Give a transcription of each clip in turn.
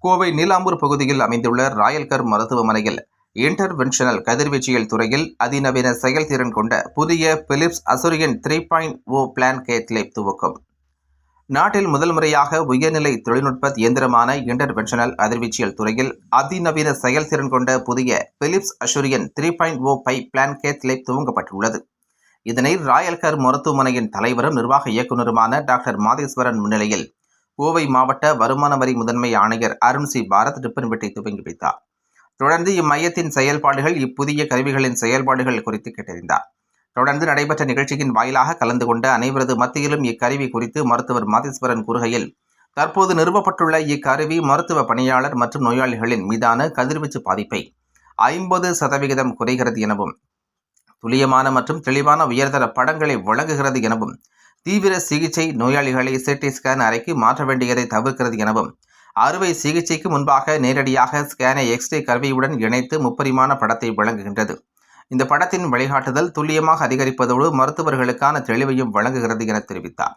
கோவை நீலாம்பூர் பகுதியில் அமைந்துள்ள ராயல்கர் மருத்துவமனையில் இன்டர்வென்ஷனல் கதிர்வீச்சியல் துறையில் அதிநவீன செயல்திறன் கொண்ட புதிய பிலிப்ஸ் அசுரியன் 3.0 பிளான் கேத் லேப் துவக்கம். நாட்டில் முதல் முறையாக உயர்நிலை தொழில்நுட்ப இயந்திரமான இன்டர்வென்ஷனல் கதிர்வீச்சியல் துறையில் அதிநவீன செயல்திறன் கொண்ட புதிய பிலிப்ஸ் அசுரியன் 3.0 பிளான் கேத் லேப் துவங்கப்பட்டுள்ளது. இதனை ராயல்கர் மருத்துவமனையின் தலைவரும் நிர்வாக இயக்குநருமான டாக்டர் மாதேஸ்வரன் முன்னிலையில் கோவை மாவட்ட வருமான வரி முதன்மை ஆணையர் அருண் சி பாரத் ரிப்பன் வெட்டி துவங்கி வைத்தார். தொடர்ந்து இம்மையத்தின் செயல்பாடுகள், இப்புதிய கருவிகளின் செயல்பாடுகள் குறித்து கேட்டறிந்தார். தொடர்ந்து நடைபெற்ற நிகழ்ச்சியின் வாயிலாக கலந்து கொண்ட அனைவரது மத்தியிலும் இக்கருவி குறித்து மருத்துவர் மாதேஸ்வரன் கூறுகையில், தற்போது நிறுவப்பட்டுள்ள இக்கருவி மருத்துவ பணியாளர் மற்றும் நோயாளிகளின் மீதான கதிர்வீச்சு பாதிப்பை 50% குறைகிறது எனவும், துல்லியமான மற்றும் தெளிவான உயர்தர படங்களை வழங்குகிறது எனவும், தீவிர சிகிச்சை நோயாளிகளை சிடி ஸ்கேன் அறைக்கு மாற்ற வேண்டியதை தவிர்க்கிறது எனவும், அறுவை சிகிச்சைக்கு முன்பாக நேரடியாக ஸ்கேனை எக்ஸ்ரே கருவியுடன் இணைத்து முப்பரிமாண படத்தை வழங்குகின்றது. இந்த படத்தின் வழிகாட்டுதல் துல்லியமாக அதிகரிப்பதோடு மருத்துவர்களுக்கான தெளிவையும் வழங்குகிறது என தெரிவித்தார்.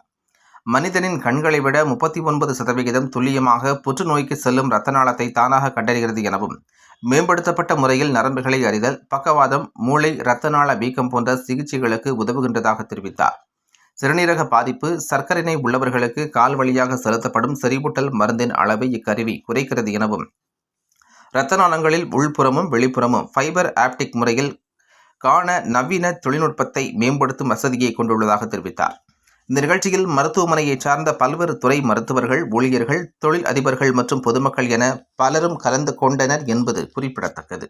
மனிதனின் கண்களை விட 39% துல்லியமாக புற்றுநோய்க்கு செல்லும் இரத்த நாளத்தை தானாக கண்டறிகிறது எனவும், மேம்படுத்தப்பட்ட முறையில் நரம்புகளை அறிதல், பக்கவாதம், மூளை, இரத்த நாள வீக்கம் போன்ற சிகிச்சைகளுக்கு உதவுகின்றதாக தெரிவித்தார். சிறுநீரக பாதிப்பு, சர்க்கரை நோய் உள்ளவர்களுக்கு கால் வழியாக செலுத்தப்படும் செறிவூட்டல் மருந்தின் அளவை இக்கருவி குறைக்கிறது எனவும், இரத்த நாளங்களில் உள்புறமும் வெளிப்புறமும் ஃபைபர் ஆப்டிக் முறையில் காண நவீன தொழில்நுட்பத்தை மேம்படுத்தும் வசதியை கொண்டுள்ளதாக தெரிவித்தார். இந்த நிகழ்ச்சியில் மருத்துவமனையை சார்ந்த பல்வேறு துறை மருத்துவர்கள், ஊழியர்கள், தொழில் அதிபர்கள் மற்றும் பொதுமக்கள் என பலரும் கலந்து கொண்டனர் என்பது குறிப்பிடத்தக்கது.